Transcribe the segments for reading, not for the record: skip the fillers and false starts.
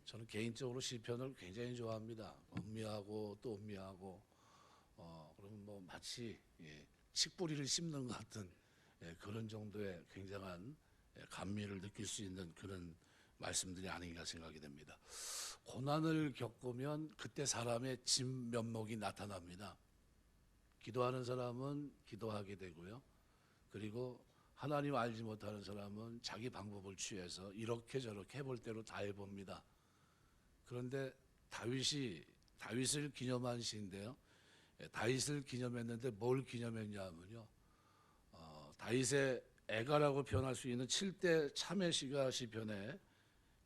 저는 개인적으로 시편을 굉장히 좋아합니다. 음미하고 또 음미하고 그러면 뭐 마치 칡뿌리를 씹는 것 같은 그런 정도의 굉장한 감미를 느낄 수 있는 그런 말씀들이 아닌가 생각이 됩니다. 고난을 겪으면 그때 사람의 진면목이 나타납니다. 기도하는 사람은 기도하게 되고요. 그리고 하나님 알지 못하는 사람은 자기 방법을 취해서 이렇게 저렇게 해볼 대로 다 해봅니다. 그런데 다윗을 기념한 시인데요. 다윗을 기념했는데 뭘 기념했냐면요. 다윗의 애가라고 표현할 수 있는 7대 참회 시가 시편에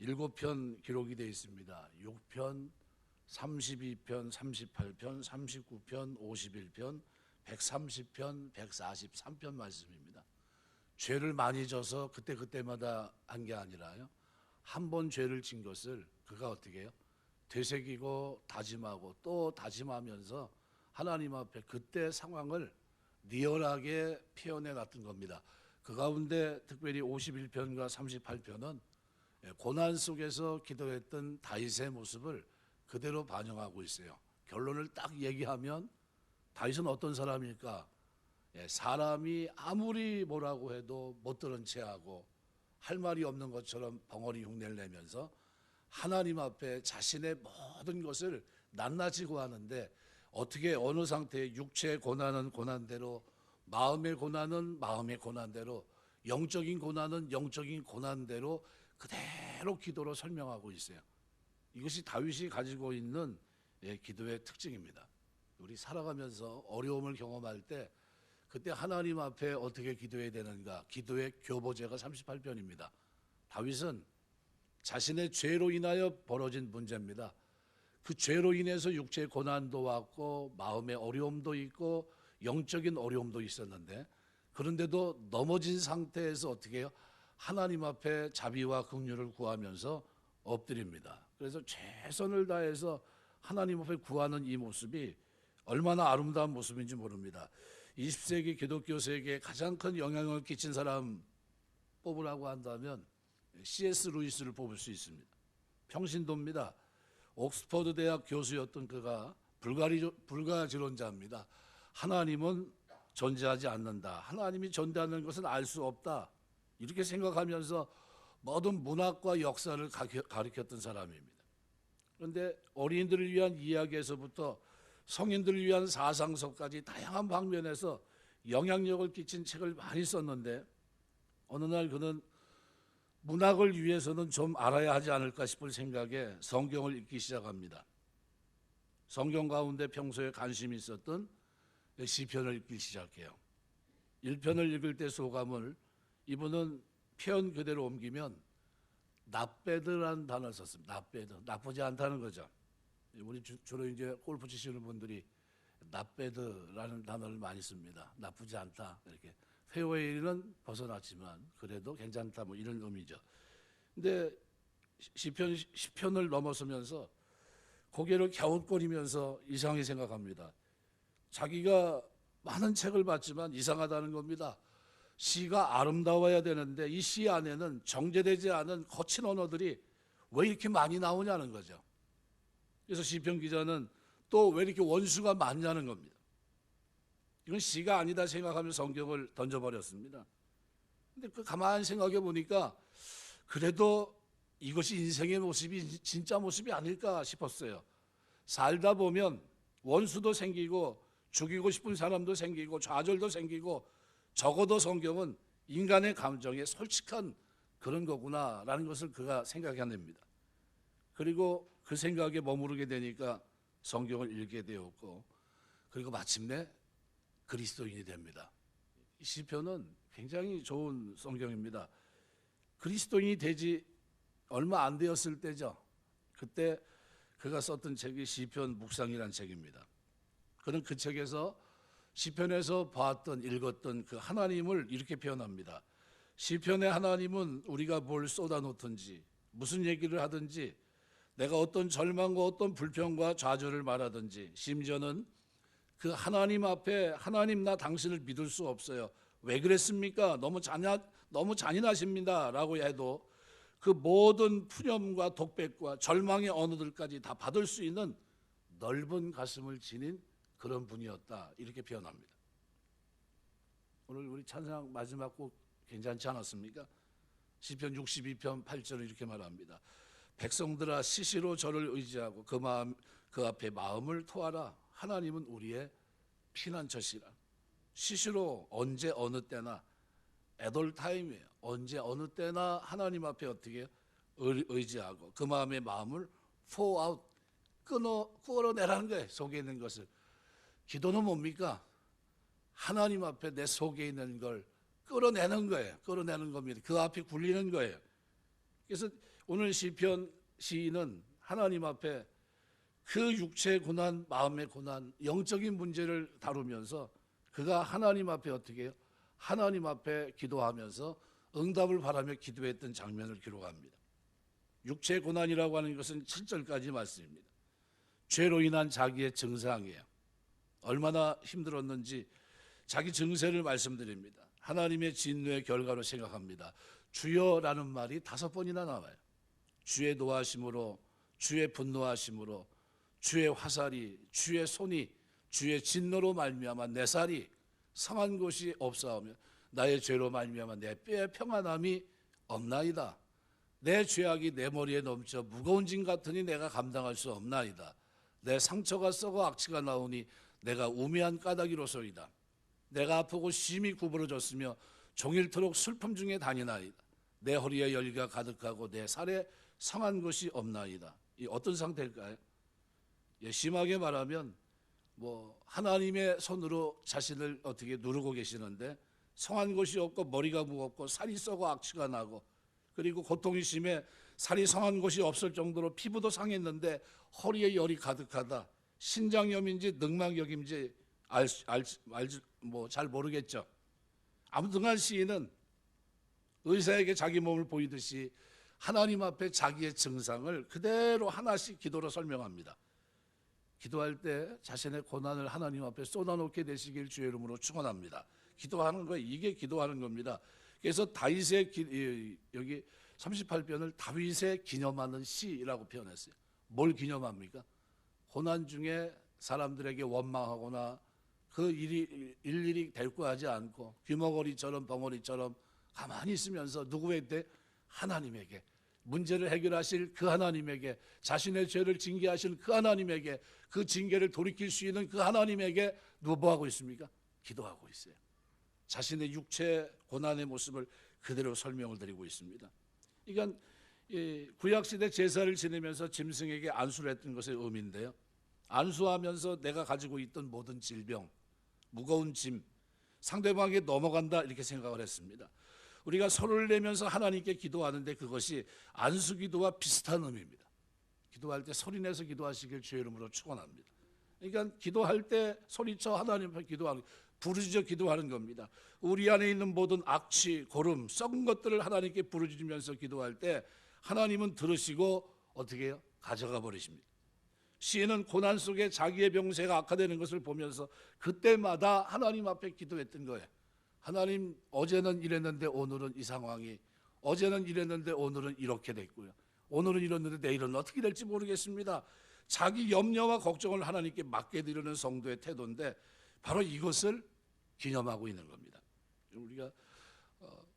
7편 기록이 되어 있습니다. 6편, 32편, 38편, 39편, 51편, 130편, 143편 말씀입니다. 죄를 많이 져서 그때마다 한 게 아니라요. 한 번 죄를 진 것을 그가 어떻게 해요? 되새기고 다짐하고 또 다짐하면서 하나님 앞에 그때 상황을 리얼하게 표현해 놨던 겁니다. 그 가운데 특별히 51편과 38편은 고난 속에서 기도했던 다윗의 모습을 그대로 반영하고 있어요. 결론을 딱 얘기하면 다윗은 어떤 사람일까? 사람이 아무리 뭐라고 해도 못 들은 체하고 할 말이 없는 것처럼 벙어리 흉내를 내면서 하나님 앞에 자신의 모든 것을 낱낱이 구하는데 어떻게 어느 상태의 육체의 고난은 고난대로, 마음의 고난은 마음의 고난대로, 영적인 고난은 영적인 고난대로 그대로 기도로 설명하고 있어요. 이것이 다윗이 가지고 있는 기도의 특징입니다. 우리 살아가면서 어려움을 경험할 때 그때 하나님 앞에 어떻게 기도해야 되는가? 기도의 교보제가 38편입니다. 다윗은 자신의 죄로 인하여 벌어진 문제입니다. 그 죄로 인해서 육체의 고난도 왔고 마음의 어려움도 있고 영적인 어려움도 있었는데 그런데도 넘어진 상태에서 어떻게 해요? 하나님 앞에 자비와 긍휼을 구하면서 엎드립니다. 그래서 최선을 다해서 하나님 앞에 구하는 이 모습이 얼마나 아름다운 모습인지 모릅니다. 20세기 기독교 세계에 가장 큰 영향을 끼친 사람 뽑으라고 한다면 C.S. 루이스를 뽑을 수 있습니다. 평신도입니다. 옥스퍼드 대학 교수였던 그가 불가지론자입니다. 하나님은 존재하지 않는다. 하나님이 존재하는 것은 알 수 없다. 이렇게 생각하면서 모든 문학과 역사를 가르쳤던 사람입니다. 그런데 어린이들을 위한 이야기에서부터 성인들을 위한 사상서까지 다양한 방면에서 영향력을 끼친 책을 많이 썼는데 어느 날 그는 문학을 위해서는 좀 알아야 하지 않을까 싶을 생각에 성경을 읽기 시작합니다. 성경 가운데 평소에 관심이 있었던 시편을 읽기 시작해요. 1편을 읽을 때 소감을 이분은 표현 그대로 옮기면 나빼드라는 단어를 썼습니다. 나빼드, 나쁘지 않다는 거죠. 우리 주로 이제 골프 치시는 분들이 나빼드라는 단어를 많이 씁니다. 나쁘지 않다 이렇게. 페어웨이는 벗어났지만 그래도 괜찮다 뭐 이런 의미죠. 근데 시편 10편을 넘어서면서 고개를 갸웃거리면서 이상하게 생각합니다. 자기가 많은 책을 봤지만 이상하다는 겁니다. 시가 아름다워야 되는데 이 시 안에는 정제되지 않은 거친 언어들이 왜 이렇게 많이 나오냐는 거죠. 그래서 시편 기자는 또 왜 이렇게 원수가 많냐는 겁니다. 이건 시가 아니다 생각하면서 성경을 던져버렸습니다. 근데 그 가만히 생각해 보니까 그래도 이것이 인생의 모습이 진짜 모습이 아닐까 싶었어요. 살다 보면 원수도 생기고 죽이고 싶은 사람도 생기고 좌절도 생기고 적어도 성경은 인간의 감정에 솔직한 그런 거구나라는 것을 그가 생각해냅니다. 그리고 그 생각에 머무르게 되니까 성경을 읽게 되었고 그리고 마침내 그리스도인이 됩니다. 이 시편은 굉장히 좋은 성경입니다. 그리스도인이 되지 얼마 안 되었을 때죠. 그때 그가 썼던 책이 시편 묵상이라는 책입니다. 그는 그 책에서 시편에서 봤던 읽었던 그 하나님을 이렇게 표현합니다. 시편의 하나님은 우리가 뭘 쏟아놓든지 무슨 얘기를 하든지 내가 어떤 절망과 어떤 불평과 좌절을 말하든지 심지어는 그 하나님 앞에 하나님 나 당신을 믿을 수 없어요. 왜 그랬습니까? 너무 잔인하십니다 라고 해도 그 모든 푸념과 독백과 절망의 언어들까지 다 받을 수 있는 넓은 가슴을 지닌 그런 분이었다, 이렇게 표현합니다. 오늘 우리 찬양 마지막 곡 괜찮지 않았습니까? 시편 62편 8절을 이렇게 말합니다. 백성들아 시시로 저를 의지하고 그 앞에 마음을 토하라. 하나님은 우리의 피난처시라. 시시로 언제 어느 때나 애돌 타임이에요. 언제 어느 때나 하나님 앞에 어떻게 의지하고 그 마음의 마음을 pour out, 끌어내라는 거예요. 속에 있는 것을. 기도는 뭡니까? 하나님 앞에 내 속에 있는 걸 끌어내는 거예요. 끌어내는 겁니다. 그 앞에 굴리는 거예요. 그래서 오늘 시편 시인은 하나님 앞에 그 육체의 고난, 마음의 고난, 영적인 문제를 다루면서 그가 하나님 앞에 어떻게 해요? 하나님 앞에 기도하면서 응답을 바라며 기도했던 장면을 기록합니다. 육체의 고난이라고 하는 것은 7절까지 말씀입니다. 죄로 인한 자기의 증상이에요. 얼마나 힘들었는지 자기 증세를 말씀드립니다. 하나님의 진노의 결과로 생각합니다. 주여라는 말이 5번이나 나와요. 주의 노하심으로, 주의 분노하심으로, 주의 화살이, 주의 손이, 주의 진노로 말미암아 내 살이 상한 곳이 없사오며 나의 죄로 말미암아 내 뼈에 평안함이 없나이다. 내 죄악이 내 머리에 넘쳐 무거운 짐 같으니 내가 감당할 수 없나이다. 내 상처가 썩어 악취가 나오니 내가 우매한 까닭이로소이다. 내가 아프고 심히 구부러졌으며 종일토록 슬픔 중에 다니나이다. 내 허리에 열기가 가득하고 내 살에 상한 것이 없나이다. 이 어떤 상태일까요? 심하게 말하면 하나님의 손으로 자신을 어떻게 누르고 계시는데 성한 것이 없고 머리가 무겁고 살이 썩어 악취가 나고 그리고 고통이 심해 살이 성한 것이 없을 정도로 피부도 상했는데 허리에 열이 가득하다. 신장염인지 늑막염인지 잘 모르겠죠. 아무튼간 시인은 의사에게 자기 몸을 보이듯이 하나님 앞에 자기의 증상을 그대로 하나씩 기도로 설명합니다. 기도할 때 자신의 고난을 하나님 앞에 쏟아놓게 되시길 주의 이름으로 축원합니다. 기도하는 거예요. 이게 기도하는 겁니다. 그래서 다윗의 여기 38편을 다윗의 기념하는 시라고 표현했어요. 뭘 기념합니까? 고난 중에 사람들에게 원망하거나 그 일이 일일이 대꾸하지 않고 귀머거리처럼 벙어리처럼 가만히 있으면서 누구에게? 하나님에게. 문제를 해결하실 그 하나님에게, 자신의 죄를 징계하실 그 하나님에게, 그 징계를 돌이킬 수 있는 그 하나님에게 뭐 하고 있습니까? 기도하고 있어요. 자신의 육체 고난의 모습을 그대로 설명을 드리고 있습니다. 그러니까 구약시대 제사를 지내면서 짐승에게 안수를 했던 것의 의미인데요, 안수하면서 내가 가지고 있던 모든 질병, 무거운 짐, 상대방에게 넘어간다 이렇게 생각을 했습니다. 우리가 소리를 내면서 하나님께 기도하는데 그것이 안수기도와 비슷한 의미입니다. 기도할 때 소리내서 기도하시길 주의 이름으로 축원합니다. 그러니까 기도할 때 소리쳐 하나님 앞에 기도하는, 부르짖어 기도하는 겁니다. 우리 안에 있는 모든 악취, 고름, 썩은 것들을 하나님께 부르짖으면서 기도할 때 하나님은 들으시고 어떻게 해요? 가져가 버리십니다. 시인은 고난 속에 자기의 병세가 악화되는 것을 보면서 그때마다 하나님 앞에 기도했던 거예요. 하나님, 어제는 이랬는데 오늘은 이 상황이, 어제는 이랬는데 오늘은 이렇게 됐고요, 오늘은 이랬는데 내일은 어떻게 될지 모르겠습니다. 자기 염려와 걱정을 하나님께 맡겨드리는 성도의 태도인데 바로 이것을 기념하고 있는 겁니다. 우리가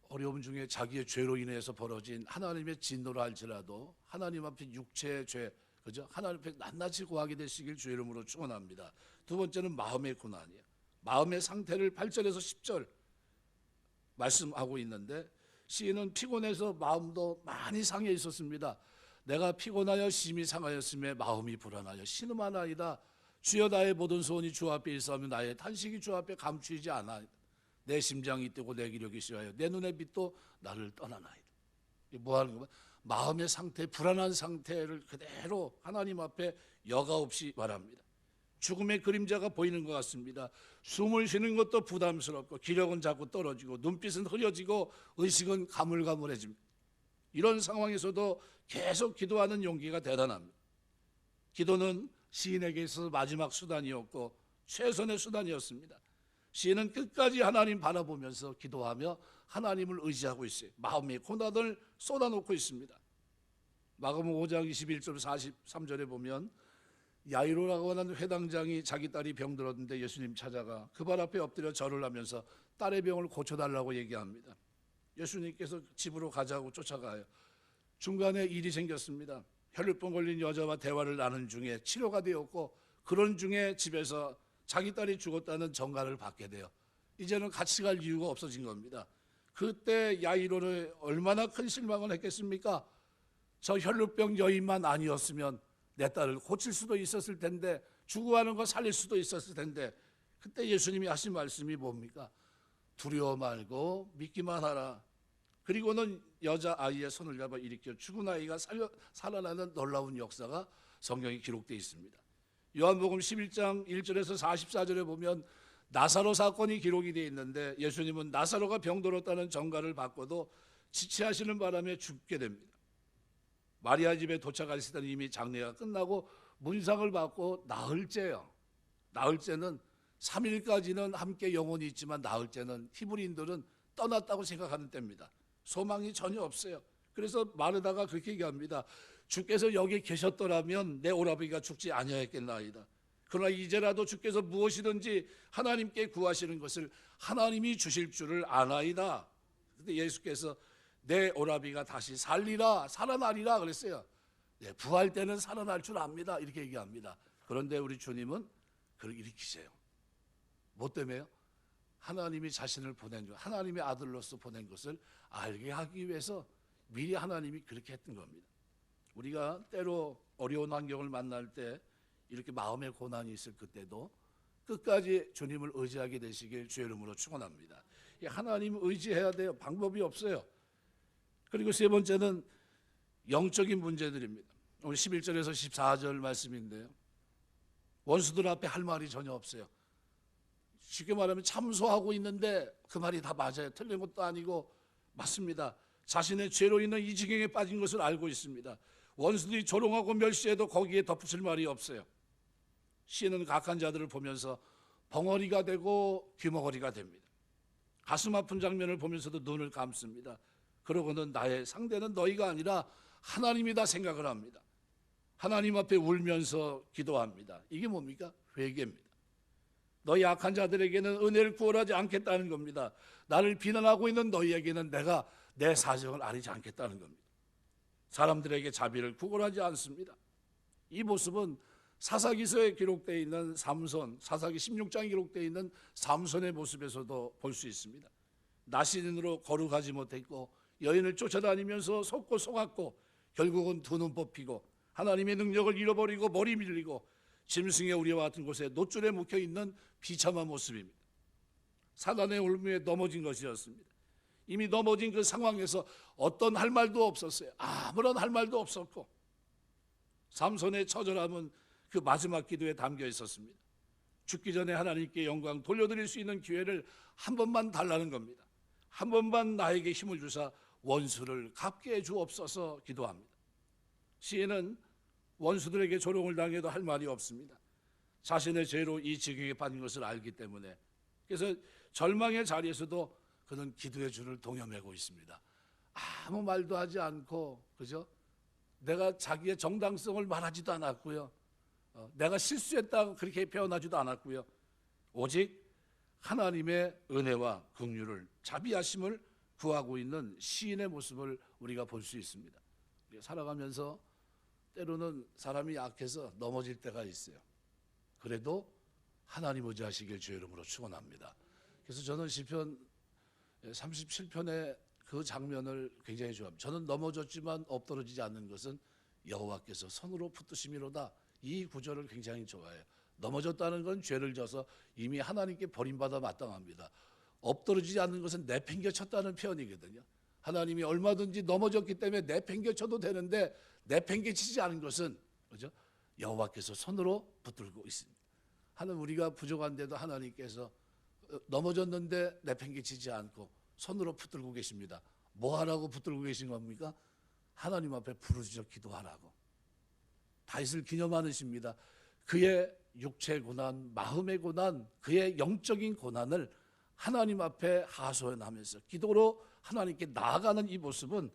어려움 중에 자기의 죄로 인해서 벌어진 하나님의 진노라 할지라도 하나님 앞에 육체의 죄, 그죠? 하나님 앞에 낱낱이 구하게 되시길 주의 이름으로 축원합니다. 두 번째는 마음의 고난이에요. 마음의 상태를 8절에서 10절 말씀하고 있는데 시인은 피곤해서 마음도 많이 상해 있었습니다. 내가 피곤하여 심히 상하였음에 마음이 불안하여 신음하나이다. 주여 나의 모든 소원이 주 앞에 있사오며 나의 탄식이 주 앞에 감추이지 않아. 내 심장이 뛰고 내 기력이 쉬어요. 내 눈의 빛도 나를 떠나나이다. 뭐 하는 거야? 마음의 상태, 불안한 상태를 그대로 하나님 앞에 여과 없이 말합니다. 죽음의 그림자가 보이는 것 같습니다. 숨을 쉬는 것도 부담스럽고 기력은 자꾸 떨어지고 눈빛은 흐려지고 의식은 가물가물해집니다. 이런 상황에서도 계속 기도하는 용기가 대단합니다. 기도는 시인에게 있어서 마지막 수단이었고 최선의 수단이었습니다. 시인은 끝까지 하나님 바라보면서 기도하며 하나님을 의지하고 있어요. 마음의 고난을 쏟아놓고 있습니다. 마가복음 5장 21절 43절에 보면 야이로라고 하는 회당장이 자기 딸이 병들었는데 예수님 찾아가 그 발 앞에 엎드려 절을 하면서 딸의 병을 고쳐달라고 얘기합니다. 예수님께서 집으로 가자고 쫓아가요. 중간에 일이 생겼습니다. 혈루병 걸린 여자와 대화를 나눈 중에 치료가 되었고, 그런 중에 집에서 자기 딸이 죽었다는 전가를 받게 돼요. 이제는 같이 갈 이유가 없어진 겁니다. 그때 야이로는 얼마나 큰 실망을 했겠습니까? 저 혈루병 여인만 아니었으면 내 딸을 고칠 수도 있었을 텐데, 죽어가는 거 살릴 수도 있었을 텐데. 그때 예수님이 하신 말씀이 뭡니까? 두려워 말고 믿기만 하라. 그리고는 여자아이의 손을 잡아 일으켜 죽은 아이가 살아나는 놀라운 역사가 성경에 기록되어 있습니다. 요한복음 11장 1절에서 44절에 보면 나사로 사건이 기록이 되어 있는데, 예수님은 나사로가 병들었다는 전가를 받고도 지체하시는 바람에 죽게 됩니다. 마리아 집에 도착했을 때는 이미 장례가 끝나고 문상을 받고 나흘째요. 나흘째는 3일까지는 함께 영혼이 있지만 나흘째는 히브리인들은 떠났다고 생각하는 때입니다. 소망이 전혀 없어요. 그래서 마르다가 그렇게 얘기합니다. 주께서 여기 계셨더라면 내 오라비가 죽지 아니하였겠나이다. 그러나 이제라도 주께서 무엇이든지 하나님께 구하시는 것을 하나님이 주실 줄을 아나이다. 근데 예수께서 내 오라비가 다시 살아나리라 그랬어요. 네, 부활 때는 살아날 줄 압니다. 이렇게 얘기합니다. 그런데 우리 주님은 그걸 일으키세요. 뭐 때문에요? 하나님이 자신을 보낸 것, 하나님의 아들로서 보낸 것을 알게 하기 위해서 미리 하나님이 그렇게 했던 겁니다. 우리가 때로 어려운 환경을 만날 때, 이렇게 마음의 고난이 있을 그때도 끝까지 주님을 의지하게 되시길 주의 이름으로 축원합니다. 하나님을 의지해야 돼요. 방법이 없어요. 그리고 세 번째는 영적인 문제들입니다. 오늘 11절에서 14절 말씀인데요, 원수들 앞에 할 말이 전혀 없어요. 쉽게 말하면 참소하고 있는데 그 말이 다 맞아요. 틀린 것도 아니고 맞습니다. 자신의 죄로 인한 이 지경에 빠진 것을 알고 있습니다. 원수들이 조롱하고 멸시해도 거기에 덧붙일 말이 없어요. 시인은 각한 자들을 보면서 벙어리가 되고 귀머거리가 됩니다. 가슴 아픈 장면을 보면서도 눈을 감습니다. 그러고는 나의 상대는 너희가 아니라 하나님이다 생각을 합니다. 하나님 앞에 울면서 기도합니다. 이게 뭡니까? 회개입니다. 너희 악한 자들에게는 은혜를 구원하지 않겠다는 겁니다. 나를 비난하고 있는 너희에게는 내가 내 사정을 아리지 않겠다는 겁니다. 사람들에게 자비를 구걸하지 않습니다. 이 모습은 사사기서에 기록되어 있는 삼손, 사사기 16장에 기록되어 있는 삼손의 모습에서도 볼 수 있습니다. 나시인으로 거룩하지 못했고 여인을 쫓아다니면서 속고 속았고 결국은 두 눈 뽑히고 하나님의 능력을 잃어버리고 머리 밀리고 짐승의 우리와 같은 곳에 노줄에 묵혀있는 비참한 모습입니다. 사단의 올무에 넘어진 것이었습니다. 이미 넘어진 그 상황에서 어떤 할 말도 없었어요. 아무런 할 말도 없었고, 삼손의 처절함은 그 마지막 기도에 담겨 있었습니다. 죽기 전에 하나님께 영광 돌려드릴 수 있는 기회를 한 번만 달라는 겁니다. 한 번만 나에게 힘을 주사 원수를 갚게 해 주옵소서 기도합니다. 시인은 원수들에게 조롱을 당해도 할 말이 없습니다. 자신의 죄로 이 지경에 빠진 것을 알기 때문에. 그래서 절망의 자리에서도 그는 기도의 줄을 동여매고 있습니다. 아무 말도 하지 않고, 그죠? 내가 자기의 정당성을 말하지도 않았고요. 내가 실수했다고 그렇게 표현하지도 않았고요. 오직 하나님의 은혜와 긍휼을, 자비하심을 구하고 있는 시인의 모습을 우리가 볼 수 있습니다. 살아가면서 때로는 사람이 약해서 넘어질 때가 있어요. 그래도 하나님 의지하시길 주의 이름으로 축원합니다. 그래서 저는 시편 37편의 그 장면을 굉장히 좋아합니다. 저는 넘어졌지만 엎드러지지 않는 것은 여호와께서 손으로 붙드심이로다. 이 구절을 굉장히 좋아해요. 넘어졌다는 건 죄를 져서 이미 하나님께 버림받아 마땅합니다. 엎드러지지 않는 것은 내팽개쳤다는 표현이거든요. 하나님이 얼마든지 넘어졌기 때문에 내팽개쳐도 되는데 내팽개치지 않은 것은, 그죠? 여호와께서 손으로 붙들고 있습니다. 하나님, 우리가 부족한데도 하나님께서 넘어졌는데 내팽개치지 않고 손으로 붙들고 계십니다. 뭐 하라고 붙들고 계신 겁니까? 하나님 앞에 부르짖어 기도하라고. 다윗을 기념하십니다. 그의 육체 고난, 마음의 고난, 그의 영적인 고난을 하나님 앞에 하소연하면서 기도로 하나님께 나아가는 이 모습은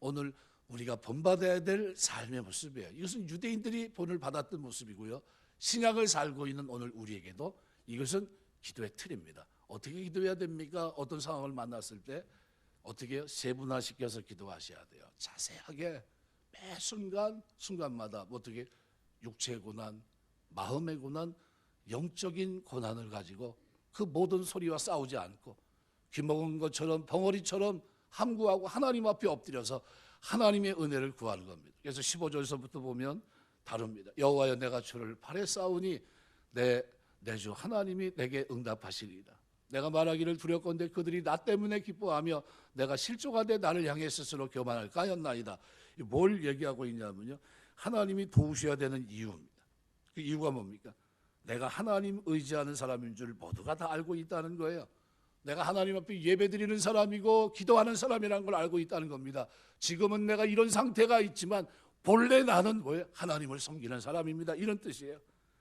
오늘 우리가 본받아야 될 삶의 모습이에요. 이것은 유대인들이 본을 받았던 모습이고요. 신약을 살고 있는 오늘 우리에게도 이것은 기도의 틀입니다. 어떻게 기도해야 됩니까? 어떤 상황을 만났을 때 어떻게 세분화시켜서 기도하셔야 돼요. 자세하게 매 순간마다 어떻게 육체의 고난, 마음의 고난, 영적인 고난을 가지고 그 모든 소리와 싸우지 않고 귀먹은 것처럼 벙어리처럼 함구하고 하나님 앞에 엎드려서 하나님의 은혜를 구하는 겁니다. 그래서 15절서부터 보면 다릅니다. 여호와여 내가 주를 바랬사오니 내 주 하나님이 내게 응답하시리이다. 내가 말하기를 두렵건대 그들이 나 때문에 기뻐하며 내가 실족하되 나를 향해 스스로 교만할까 하였나이다. 뭘 얘기하고 있냐면요, 하나님이 도우셔야 되는 이유입니다. 그 이유가 뭡니까? 내가 하나님 의지하는 사람인 줄 모두가 다 알고 있다는 거예요. 내가 하나님 앞에 예배드리는 사람이고 기도하는 사람이라는 걸 알고 있다는 겁니다. 지금은 내가 이런 상태가 있지만 본래 나는 뭐예요? 하나님을 섬기는 사람입니다. 이런 뜻이에요.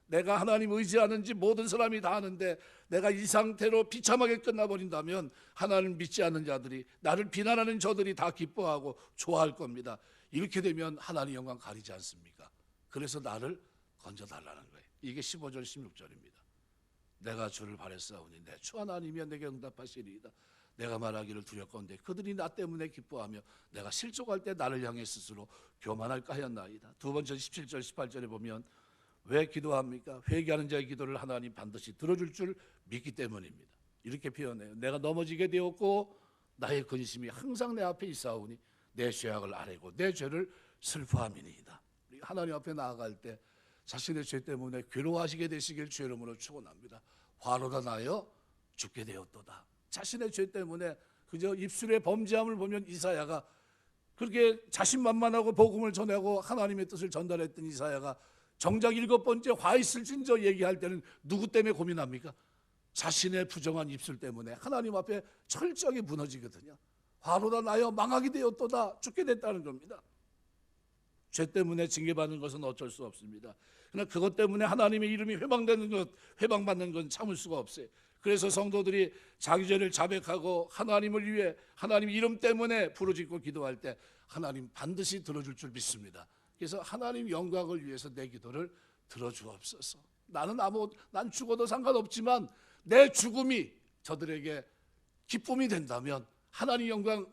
내가 하나님 의지하는지 모든 사람이 다 아는데 내가 이 상태로 비참하게 끝나버린다면 하나님 믿지 않는 자들이, 나를 비난하는 저들이 다 기뻐하고 좋아할 겁니다. 이렇게 되면 하나님 영광 가리지 않습니까? 그래서 나를 건져달라는 거예요. 이게 15절 16절입니다. 내가 주를 바랬사오니 내 주 하나님이여 내게 응답하시리이다. 내가 말하기를 두렵건대 그들이 나 때문에 기뻐하며 내가 실족할 때 나를 향해 스스로 교만할까 하였나이다. 두 번째 17절 18절에 보면 왜 기도합니까? 회개하는 자의 기도를 하나님 반드시 들어줄 줄 믿기 때문입니다. 이렇게 표현해요. 내가 넘어지게 되었고 나의 근심이 항상 내 앞에 있사오니 내 죄악을 아뢰고 내 죄를 슬퍼함이니이다. 하나님 앞에 나아갈 때 자신의 죄 때문에 괴로워하시게 되시길 주 이름으로 축원합니다. 화로다 나여 죽게 되었도다. 자신의 죄 때문에 그저 입술의 범죄함을 보면 이사야가 그렇게 자신만만하고 복음을 전하고 하나님의 뜻을 전달했던 이사야가 정작 7번째 화 있을진저 얘기할 때는 누구 때문에 고민합니까? 자신의 부정한 입술 때문에 하나님 앞에 철저하게 무너지거든요. 화로다 나여 망하게 되었도다. 죽게 됐다는 겁니다. 죄 때문에 징계받는 것은 어쩔 수 없습니다. 그러나 그것 때문에 하나님의 이름이 회방받는 건 참을 수가 없어요. 그래서 성도들이 자기 죄를 자백하고 하나님을 위해 하나님 이름 때문에 부르짖고 기도할 때 하나님 반드시 들어줄 줄 믿습니다. 그래서 하나님 영광을 위해서 내 기도를 들어주옵소서. 난 죽어도 상관없지만 내 죽음이 저들에게 기쁨이 된다면, 하나님 영광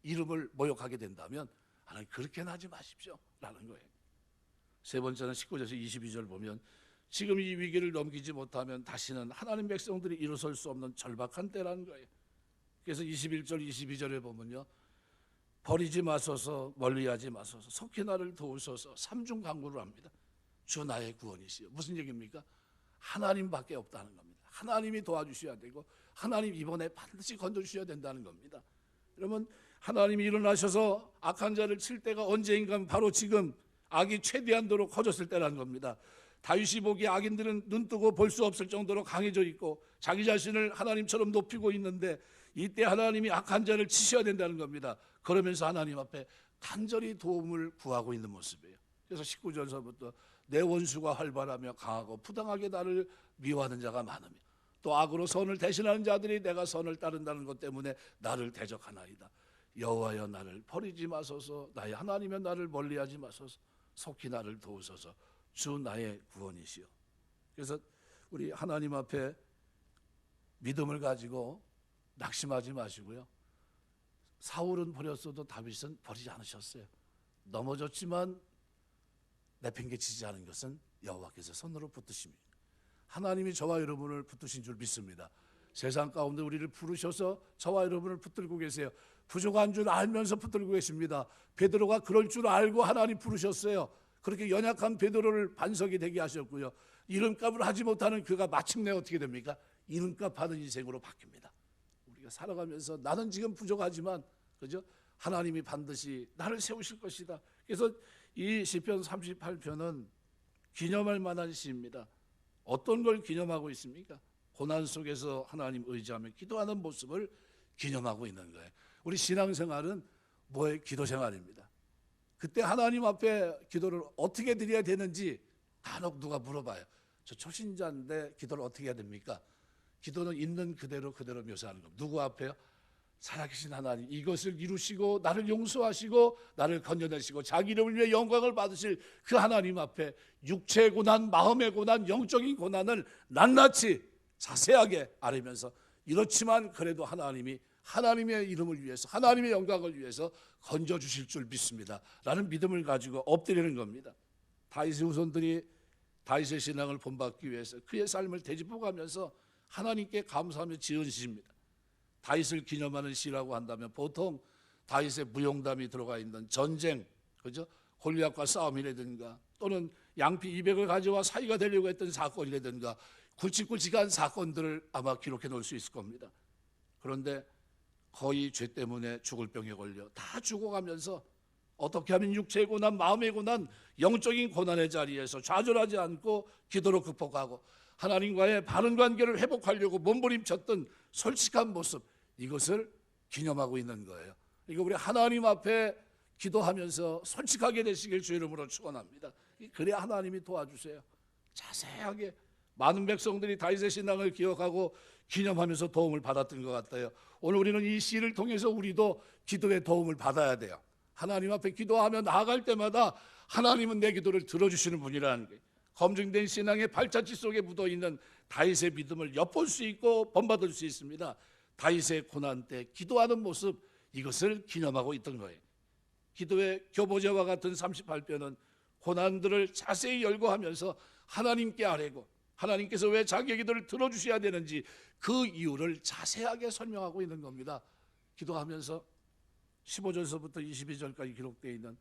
이름을 모욕하게 된다면 하나님 그렇게는 하지 마십시오 라는 거예요. 세 번째는 19절에서 22절 보면 지금 이 위기를 넘기지 못하면 다시는 하나님 백성들이 일어설 수 없는 절박한 때라는 거예요. 그래서 21절 22절에 보면요, 버리지 마소서 멀리하지 마소서 속히 나를 도우소서 삼중 간구를 합니다. 주 나의 구원이시여. 무슨 얘기입니까? 하나님밖에 없다는 겁니다. 하나님이 도와주셔야 되고 하나님 이번에 반드시 건져주셔야 된다는 겁니다. 그러면 하나님이 일어나셔서 악한 자를 칠 때가 언제인가? 바로 지금 악이 최대한도로 커졌을 때라는 겁니다. 다윗이 보기에 악인들은 눈뜨고 볼 수 없을 정도로 강해져 있고 자기 자신을 하나님처럼 높이고 있는데 이때 하나님이 악한 자를 치셔야 된다는 겁니다. 그러면서 하나님 앞에 간절히 도움을 구하고 있는 모습이에요. 그래서 19절서부터 내 원수가 활발하며 강하고 부당하게 나를 미워하는 자가 많으며 또 악으로 선을 대신하는 자들이 내가 선을 따른다는 것 때문에 나를 대적하나이다. 여호와여 나를 버리지 마소서. 나의 하나님여 나를 멀리하지 마소서. 속히 나를 도우소서. 주 나의 구원이시여. 그래서 우리 하나님 앞에 믿음을 가지고 낙심하지 마시고요. 사울은 버렸어도 다윗은 버리지 않으셨어요. 넘어졌지만 내팽개치지 않은 것은 여호와께서 손으로 붙드십니다. 하나님이 저와 여러분을 붙드신 줄 믿습니다. 세상 가운데 우리를 부르셔서 저와 여러분을 붙들고 계세요. 부족한 줄 알면서 붙들고 계십니다. 베드로가 그럴 줄 알고 하나님 부르셨어요. 그렇게 연약한 베드로를 반석이 되게 하셨고요. 이름값을 하지 못하는 그가 마침내 어떻게 됩니까? 이름값 하는 인생으로 바뀝니다. 우리가 살아가면서 나는 지금 부족하지만 그죠? 하나님이 반드시 나를 세우실 것이다. 그래서 이 시편 38편은 기념할 만한 시입니다. 어떤 걸 기념하고 있습니까? 고난 속에서 하나님 의지하며 기도하는 모습을 기념하고 있는 거예요. 우리 신앙생활은 뭐의 기도 생활입니다. 그때 하나님 앞에 기도를 어떻게 드려야 되는지 간혹 누가 물어봐요. 저 초신자인데 기도를 어떻게 해야 됩니까? 기도는 있는 그대로 묘사하는 겁니다. 누구 앞에요? 살아계신 하나님, 이것을 이루시고 나를 용서하시고 나를 건져내시고 자기 이름을 위해 영광을 받으실 그 하나님 앞에 육체의 고난, 마음의 고난, 영적인 고난을 낱낱이 자세하게 아뢰면서, 이렇지만 그래도 하나님이 하나님의 이름을 위해서, 하나님의 영광을 위해서 건져주실 줄 믿습니다 라는 믿음을 가지고 엎드리는 겁니다. 다윗의 후손들이 다윗의 신앙을 본받기 위해서 그의 삶을 되짚어가면서 하나님께 감사하며 지은 시입니다. 다윗을 기념하는 시라고 한다면 보통 다윗의 무용담이 들어가 있는 전쟁, 그죠? 골리앗과 싸움이라든가, 또는 양피 200을 가져와 사이가 되려고 했던 사건이라든가, 굵직굵직한 사건들을 아마 기록해 놓을 수 있을 겁니다. 그런데 거의 죄 때문에 죽을 병에 걸려 다 죽어가면서 어떻게 하면 육체의 고난, 마음의 고난, 영적인 고난의 자리에서 좌절하지 않고 기도로 극복하고 하나님과의 바른 관계를 회복하려고 몸부림쳤던 솔직한 모습, 이것을 기념하고 있는 거예요. 이거 우리 하나님 앞에 기도하면서 솔직하게 되시길 주의 이름으로 축원합니다. 그래야 하나님이 도와주세요. 자세하게 많은 백성들이 다윗의 신앙을 기억하고 기념하면서 도움을 받았던 것 같아요. 오늘 우리는 이 시를 통해서 우리도 기도의 도움을 받아야 돼요. 하나님 앞에 기도하며 나아갈 때마다 하나님은 내 기도를 들어주시는 분이라는 게, 검증된 신앙의 발자취 속에 묻어있는 다윗의 믿음을 엿볼 수 있고 본받을 수 있습니다. 다윗의 고난 때 기도하는 모습, 이것을 기념하고 있던 거예요. 기도의 교보제와 같은 38편은 고난들을 자세히 열거하면서 하나님께 아뢰고 하나님께서 왜 자기의 기도를 들어주셔야 되는지 그 이유를 자세하게 설명하고 있는 겁니다. 기도하면서 15절서부터 22절까지 기록되어 있는,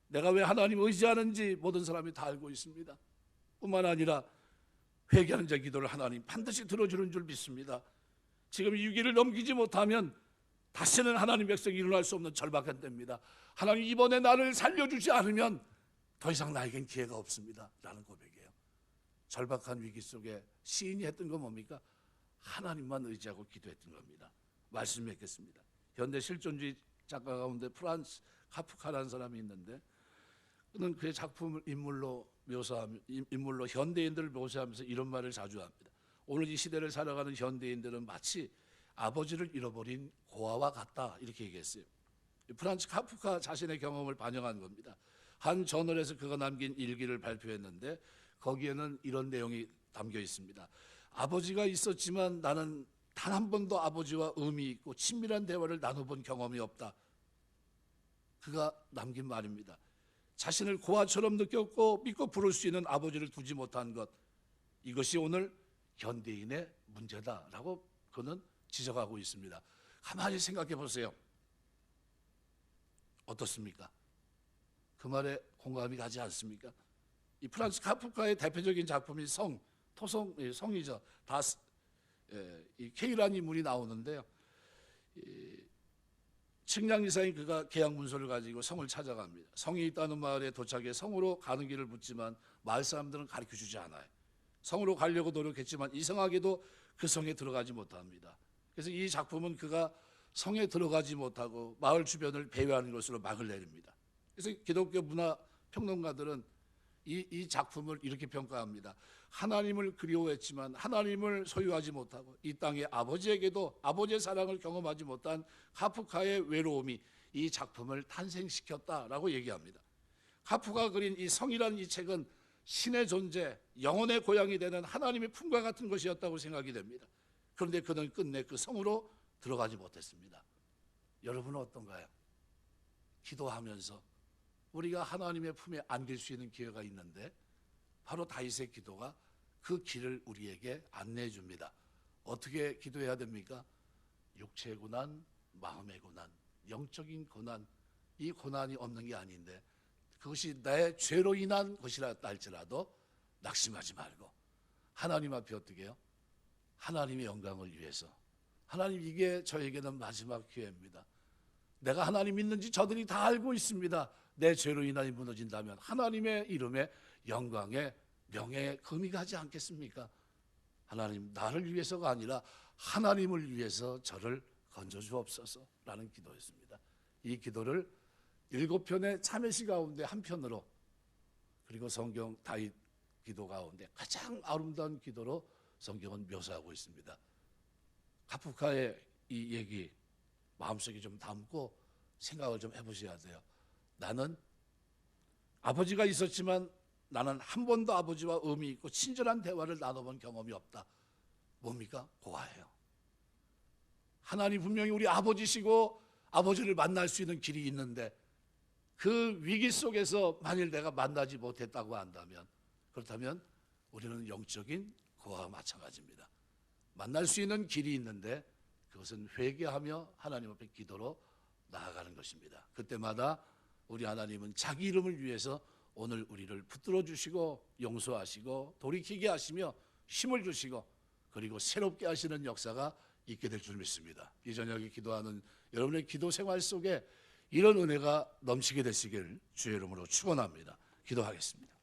내가 왜 하나님을 의지하는지 모든 사람이 다 알고 있습니다. 뿐만 아니라 회개하는 자 기도를 하나님 반드시 들어주는 줄 믿습니다. 지금 이 위기를 넘기지 못하면 다시는 하나님 백성이 일어날 수 없는 절박한 때입니다. 하나님, 이번에 나를 살려주지 않으면 더 이상 나에겐 기회가 없습니다 라는 고백이에요. 절박한 위기 속에 시인이 했던 건 뭡니까? 하나님만 의지하고 기도했던 겁니다. 말씀 맺겠습니다. 현대 실존주의 작가 가운데 프란츠 카프카라는 사람이 있는데, 그는 그의 작품을 인물로 현대인들을 묘사하면서 이런 말을 자주 합니다. 오늘 이 시대를 살아가는 현대인들은 마치 아버지를 잃어버린 고아와 같다, 이렇게 얘기했어요. 프란츠 카프카 자신의 경험을 반영한 겁니다. 한 저널에서 그가 남긴 일기를 발표했는데 거기에는 이런 내용이 담겨 있습니다. 아버지가 있었지만 나는 단 한 번도 아버지와 의미 있고 친밀한 대화를 나눠본 경험이 없다. 그가 남긴 말입니다. 자신을 고아처럼 느꼈고 믿고 부를 수 있는 아버지를 두지 못한 것, 이것이 오늘 현대인의 문제다라고 그는 지적하고 있습니다. 가만히 생각해 보세요. 어떻습니까? 그 말에 공감이 가지 않습니까? 이 프란츠 카프카의 대표적인 작품이 성이죠. 이 K라는 인물이 나오는데요. 측량이사인 그가 계약 문서를 가지고 성을 찾아갑니다. 성이 있다는 마을에 도착해 성으로 가는 길을 묻지만 마을 사람들은 가르쳐주지 않아요. 성으로 가려고 노력했지만 이상하게도 그 성에 들어가지 못합니다. 그래서 이 작품은 그가 성에 들어가지 못하고 마을 주변을 배회하는 것으로 막을 내립니다. 그래서 기독교 문화 평론가들은 이 작품을 이렇게 평가합니다. 하나님을 그리워했지만 하나님을 소유하지 못하고 이 땅의 아버지에게도 아버지의 사랑을 경험하지 못한 카프카의 외로움이 이 작품을 탄생시켰다라고 얘기합니다. 카프카가 그린 이 성이라는 이 책은 신의 존재, 영혼의 고향이 되는 하나님의 품과 같은 것이었다고 생각이 됩니다. 그런데 그는 끝내 그 성으로 들어가지 못했습니다. 여러분은 어떤가요? 기도하면서 우리가 하나님의 품에 안길 수 있는 기회가 있는데 바로 다윗의 기도가 그 길을 우리에게 안내해 줍니다. 어떻게 기도해야 됩니까? 육체의 고난, 마음의 고난, 영적인 고난, 이 고난이 없는 게 아닌데 그것이 내 죄로 인한 것이라 할지라도 낙심하지 말고 하나님 앞에 어떻게 해요? 하나님의 영광을 위해서, 하나님, 이게 저에게는 마지막 기회입니다. 내가 하나님 믿는지 저들이 다 알고 있습니다. 내 죄로 인하여 무너진다면 하나님의 이름에 영광에 명예에 금이 가지 않겠습니까? 하나님, 나를 위해서가 아니라 하나님을 위해서 저를 건져주옵소서라는 기도였습니다. 이 기도를 7편의 참회시 가운데 한 편으로, 그리고 성경 다윗 기도 가운데 가장 아름다운 기도로 성경은 묘사하고 있습니다. 카프카의 이 얘기 마음속에 좀 담고 생각을 좀 해보셔야 돼요. 나는 아버지가 있었지만 나는 한 번도 아버지와 의미 있고 친절한 대화를 나눠본 경험이 없다. 뭡니까? 고아예요. 하나님 분명히 우리 아버지시고 아버지를 만날 수 있는 길이 있는데 그 위기 속에서 만일 내가 만나지 못했다고 한다면, 그렇다면 우리는 영적인 고아와 마찬가지입니다. 만날 수 있는 길이 있는데 그것은 회개하며 하나님 앞에 기도로 나아가는 것입니다. 그때마다 우리 하나님은 자기 이름을 위해서 오늘 우리를 붙들어 주시고 용서하시고 돌이키게 하시며 힘을 주시고 그리고 새롭게 하시는 역사가 있게 될 줄 믿습니다. 이 저녁에 기도하는 여러분의 기도 생활 속에 이런 은혜가 넘치게 되시길 주의 이름으로 축원합니다. 기도하겠습니다.